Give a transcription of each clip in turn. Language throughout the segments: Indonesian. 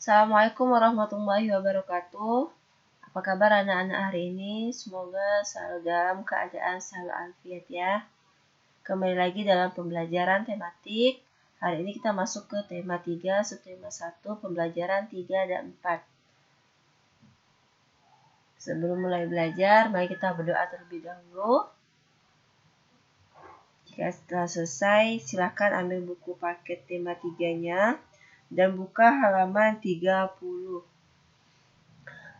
Assalamualaikum warahmatullahi wabarakatuh. Apa kabar anak-anak hari ini? Semoga selalu dalam keadaan selalu afiat ya. Kembali lagi dalam pembelajaran tematik. Hari ini kita masuk ke tema 3, subtema 1, pembelajaran 3 dan 4. Sebelum mulai belajar, mari kita berdoa terlebih dahulu. Jika setelah selesai, silakan ambil buku paket tema 3-nya dan buka halaman 30.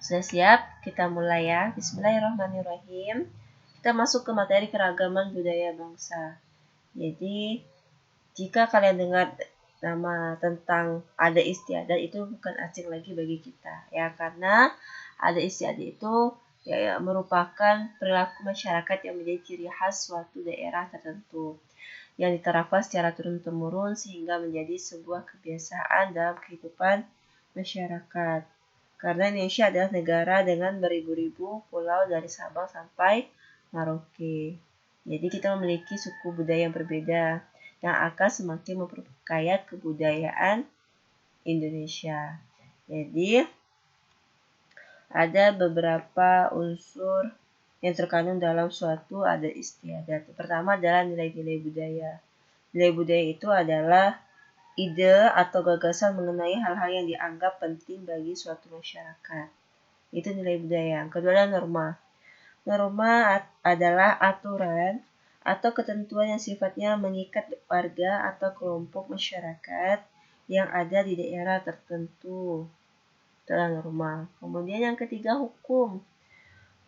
Sudah siap? Kita mulai ya. Bismillahirrahmanirrahim. Kita masuk ke materi keragaman budaya bangsa. Jadi, jika kalian dengar nama tentang adat istiadat itu bukan asing lagi bagi kita ya, karena adat istiadat itu merupakan perilaku masyarakat yang menjadi ciri khas suatu daerah tertentu yang diterapkan secara turun-temurun sehingga menjadi sebuah kebiasaan dalam kehidupan masyarakat. Karena Indonesia adalah negara dengan beribu-ribu pulau dari Sabang sampai Merauke. Jadi kita memiliki suku budaya yang berbeda yang akan semakin memperkaya kebudayaan Indonesia. Jadi ada beberapa unsur yang terkandung dalam suatu adat istiadat. Pertama adalah nilai-nilai budaya. Nilai budaya itu adalah ide atau gagasan mengenai hal-hal yang dianggap penting bagi suatu masyarakat. Itu nilai budaya. Yang kedua adalah norma. Norma adalah aturan atau ketentuan yang sifatnya mengikat warga atau kelompok masyarakat yang ada di daerah tertentu. Itu adalah norma. Kemudian yang ketiga, hukum.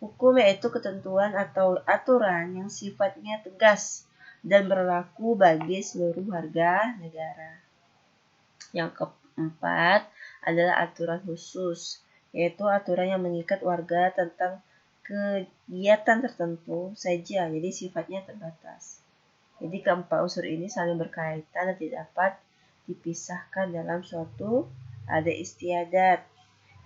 Hukum yaitu ketentuan atau aturan yang sifatnya tegas dan berlaku bagi seluruh warga negara. Yang keempat adalah aturan khusus, yaitu aturan yang mengikat warga tentang kegiatan tertentu saja, jadi sifatnya terbatas. Jadi keempat unsur ini saling berkaitan dan tidak dapat dipisahkan dalam suatu adat istiadat.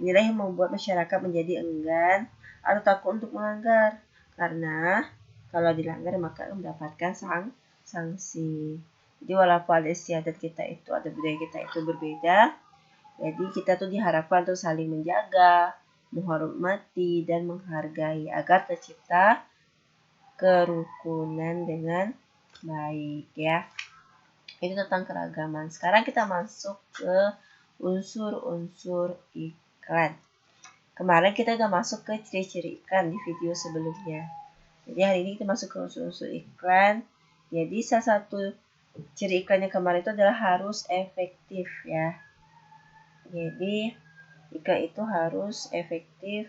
Inilah yang membuat masyarakat menjadi enggan atau takut untuk melanggar, karena kalau dilanggar maka mendapatkan sanksi. Jadi walaupun adat istiadat kita itu, adat budaya kita itu berbeda, jadi kita tuh diharapkan untuk saling menjaga, menghormati, dan menghargai agar tercipta kerukunan dengan baik ya. Itu tentang keragaman. Sekarang kita masuk ke unsur-unsur iklan. Kemarin kita udah masuk ke ciri-ciri iklan di video sebelumnya. Jadi hari ini kita masuk ke unsur-unsur iklan. Jadi salah satu ciri iklan yang kemarin itu adalah harus efektif ya. Jadi iklan itu harus efektif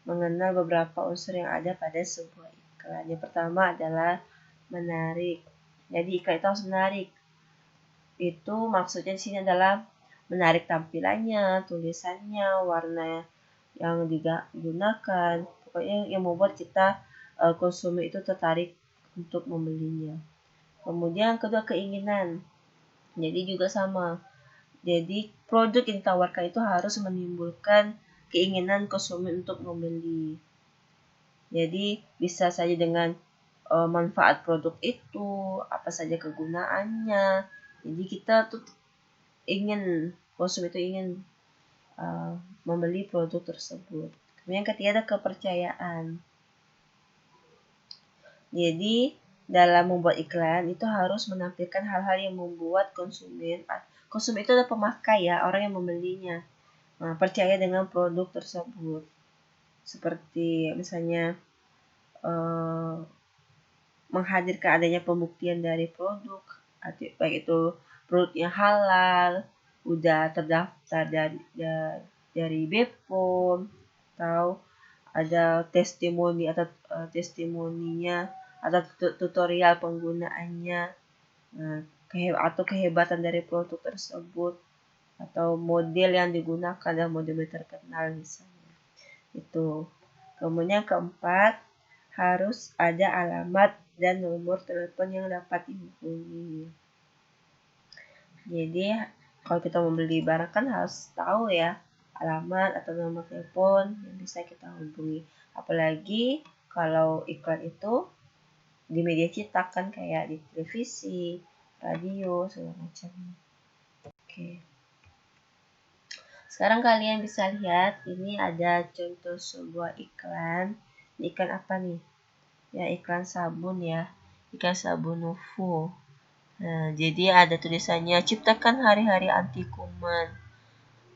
mengenal beberapa unsur yang ada pada sebuah iklan. Yang pertama adalah menarik. Jadi iklan itu harus menarik. Itu maksudnya di sini adalah menarik tampilannya, tulisannya, warna yang digunakan, pokoknya yang membuat kita konsumen itu tertarik untuk membelinya. Kemudian kedua, keinginan. Jadi juga sama. Jadi produk yang ditawarkan itu harus menimbulkan keinginan konsumen untuk membeli. Jadi bisa saja dengan manfaat produk itu, apa saja kegunaannya. Jadi kita tuh konsumen itu ingin membeli produk tersebut. Kemudian yang ketiga ada kepercayaan. Jadi dalam membuat iklan itu harus menampilkan hal-hal yang membuat konsumen itu adalah pemakai ya, orang yang membelinya. Nah, percaya dengan produk tersebut. Seperti misalnya menghadirkan adanya pembuktian dari produk, baik itu produknya halal, udah terdaftar dari BPOM, atau ada testimoni atau testimoninya atau tutorial penggunaannya, atau kehebatan dari produk tersebut, atau model yang digunakan dan model terkenal misalnya. Itu. Kemudian keempat, harus ada alamat dan nomor telepon yang dapat dihubungi. Jadi kalau kita membeli barang kan harus tahu ya alamat atau nomor telepon yang bisa kita hubungi. Apalagi kalau iklan itu di media cetak kan, kayak di televisi, radio, segala macam. Oke. Sekarang kalian bisa lihat, ini ada contoh sebuah iklan. Iklan apa nih? Ya, iklan sabun ya. Iklan sabun Nuvo. Nah, jadi ada tulisannya, ciptakan hari-hari anti kuman.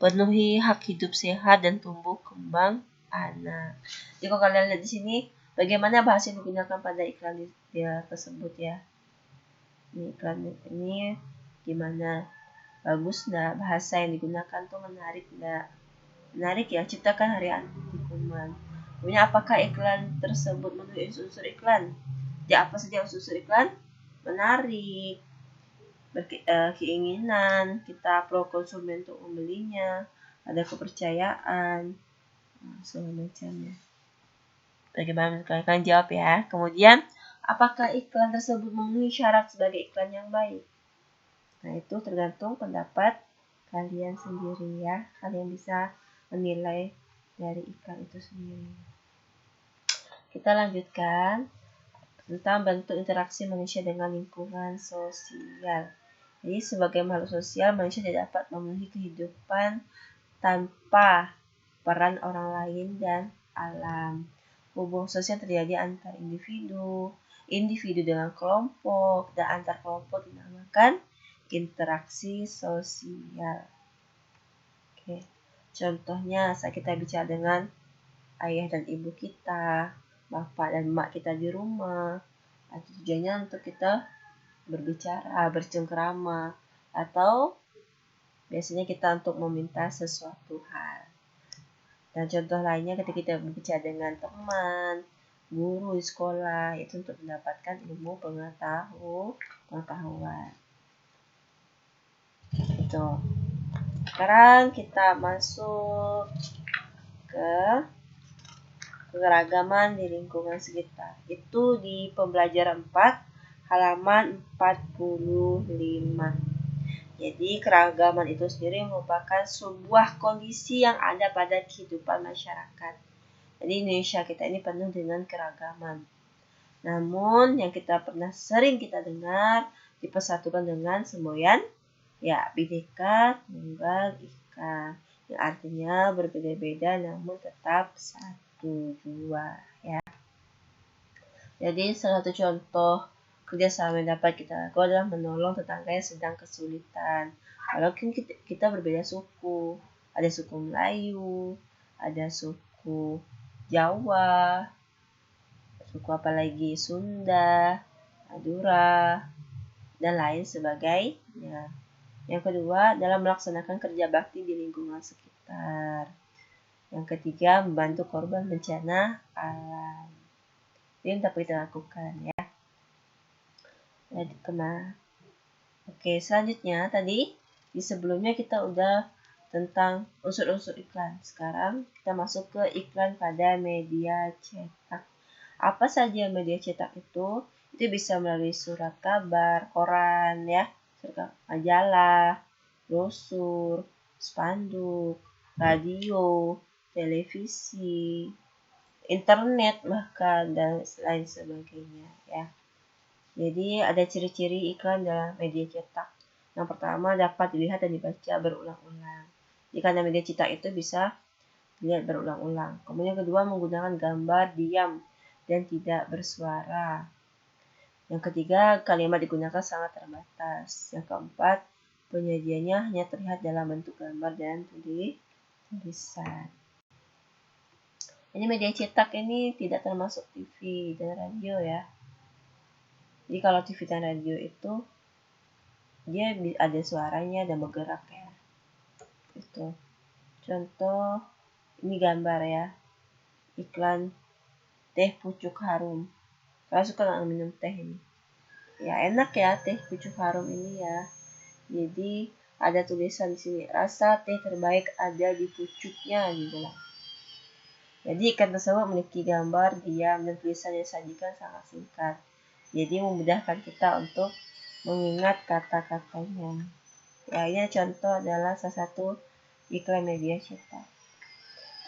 Penuhi hak hidup sehat dan tumbuh kembang anak. Jadi kalau kalian lihat di sini, bagaimana bahasa yang digunakan pada iklan dia tersebut ya. Ini iklan ini gimana? Bagus nggak? Bahasa yang digunakan tuh menarik nggak? Menarik ya, ciptakan hari anti kuman. Kemudian apakah iklan tersebut memenuhi unsur iklan? Ya, apa saja unsur iklan? Menarik, keinginan, kita pro konsumen untuk membelinya, ada kepercayaan, segala macamnya. Bagaimana kalian jawab ya? Kemudian, apakah iklan tersebut memenuhi syarat sebagai iklan yang baik? Nah, itu tergantung pendapat kalian sendiri ya. Kalian bisa menilai dari iklan itu sendiri. Kita lanjutkan tentang bentuk interaksi manusia dengan lingkungan sosial. Jadi sebagai makhluk sosial, manusia tidak dapat memenuhi kehidupan tanpa peran orang lain dan alam. Hubungan sosial terjadi antar individu, individu dengan kelompok, dan antar kelompok dinamakan interaksi sosial. Oke. Contohnya saat kita bicara dengan ayah dan ibu kita, bapak dan emak kita di rumah, atau tujuannya untuk kita berbicara, bercengkerama, atau biasanya kita untuk meminta sesuatu hal. Dan contoh lainnya ketika kita berbicara dengan teman, guru di sekolah, itu untuk mendapatkan ilmu pengetahuan. Itu. Sekarang kita masuk ke keragaman di lingkungan sekitar. Itu di pembelajaran 4, halaman 45. Jadi keragaman itu sendiri merupakan sebuah kondisi yang ada pada kehidupan masyarakat. Jadi Indonesia kita ini penuh dengan keragaman. Namun yang sering kita dengar dipersatukan dengan semboyan ya Bhinneka Tunggal Ika, yang artinya berbeda-beda namun tetap satu jua ya. Jadi salah satu contoh kerjasama yang dapat kita lakukan adalah menolong tetangga yang sedang kesulitan. Walaupun kita berbeda suku, ada suku Melayu, ada suku Jawa, suku apalagi Sunda, Madura, dan lain sebagainya. Yang kedua adalah melaksanakan kerja bakti di lingkungan sekitar. Yang ketiga, membantu korban bencana alam. Ini dapat kita lakukan ya. Jadi Oke, selanjutnya tadi di sebelumnya kita udah tentang unsur-unsur iklan. Sekarang kita masuk ke iklan pada media cetak. Apa saja media cetak itu? Itu bisa melalui surat kabar, koran ya, majalah, brosur, spanduk, radio, televisi, internet bahkan dan lain sebagainya ya. Jadi ada ciri-ciri iklan dalam media cetak. Yang pertama dapat dilihat dan dibaca berulang-ulang. Jadi karena media cetak itu bisa dilihat berulang-ulang. Kemudian kedua menggunakan gambar diam dan tidak bersuara. Yang ketiga kalimat digunakan sangat terbatas. Yang keempat penyajiannya hanya terlihat dalam bentuk gambar dan tulisan. Ini media cetak ini tidak termasuk TV dan radio ya. Jadi kalau TV dan radio itu dia ada suaranya dan bergerak ya. Itu. Contoh ini gambar ya. Iklan teh pucuk harum. Kalian suka nggak minum teh ini? Ya enak ya teh pucuk harum ini ya. Jadi ada tulisan di sini, rasa teh terbaik ada di pucuknya dibilang. Jadi iklan tersebut memiliki gambar, diam, dan tulisan yang disajikan sangat singkat. Jadi memudahkan kita untuk mengingat kata-katanya. Ya, ini contoh adalah salah satu iklan media cetak.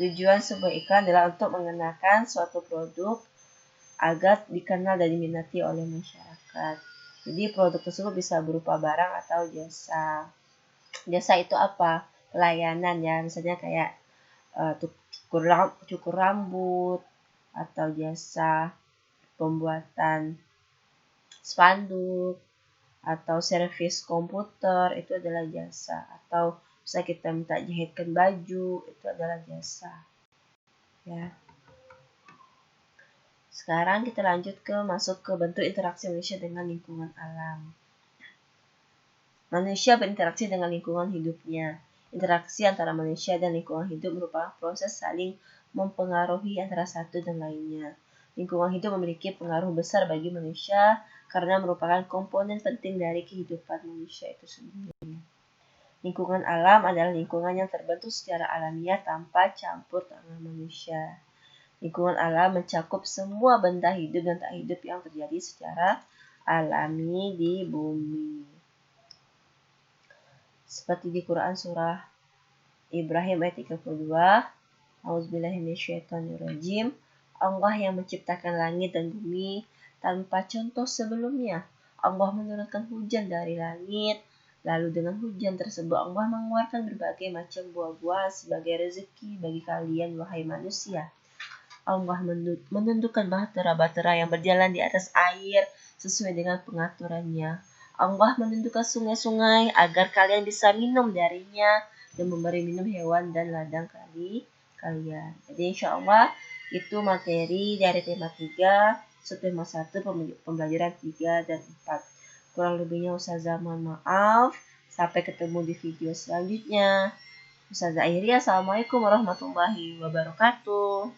Tujuan sebuah iklan adalah untuk mengenalkan suatu produk agar dikenal dan diminati oleh masyarakat. Jadi produk tersebut bisa berupa barang atau jasa. Jasa itu apa? pelayanan ya, misalnya kayak cukur rambut atau jasa pembuatan spanduk atau servis komputer, itu adalah jasa. Atau bisa kita minta jahitkan baju, itu adalah jasa ya. Sekarang kita lanjut masuk ke bentuk interaksi manusia dengan lingkungan alam. Manusia berinteraksi dengan lingkungan hidupnya. Interaksi antara manusia dan lingkungan hidup merupakan proses saling mempengaruhi antara satu dan lainnya. Lingkungan hidup memiliki pengaruh besar bagi manusia karena merupakan komponen penting dari kehidupan manusia itu sendiri. Lingkungan alam adalah lingkungan yang terbentuk secara alamiah tanpa campur tangan manusia. Lingkungan alam mencakup semua benda hidup dan tak hidup yang terjadi secara alami di bumi. Seperti di Quran surah Ibrahim ayat 32, Auzubillahiminasyaitonirrajim, Allah yang menciptakan langit dan bumi tanpa contoh sebelumnya. Allah menurunkan hujan dari langit, lalu dengan hujan tersebut Allah mengeluarkan berbagai macam buah-buah sebagai rezeki bagi kalian, wahai manusia. Allah menundukkan bahtera-bahtera yang berjalan di atas air sesuai dengan pengaturannya. Allah menundukkan sungai-sungai agar kalian bisa minum darinya dan memberi minum hewan dan ladang kalian. Jadi insya Allah itu materi dari tema 3, subtema 1, pembelajaran 3 dan 4. Kurang lebihnya Ustazah mohon maaf. Sampai ketemu di video selanjutnya. Ustazah akhiri, assalamualaikum warahmatullahi wabarakatuh.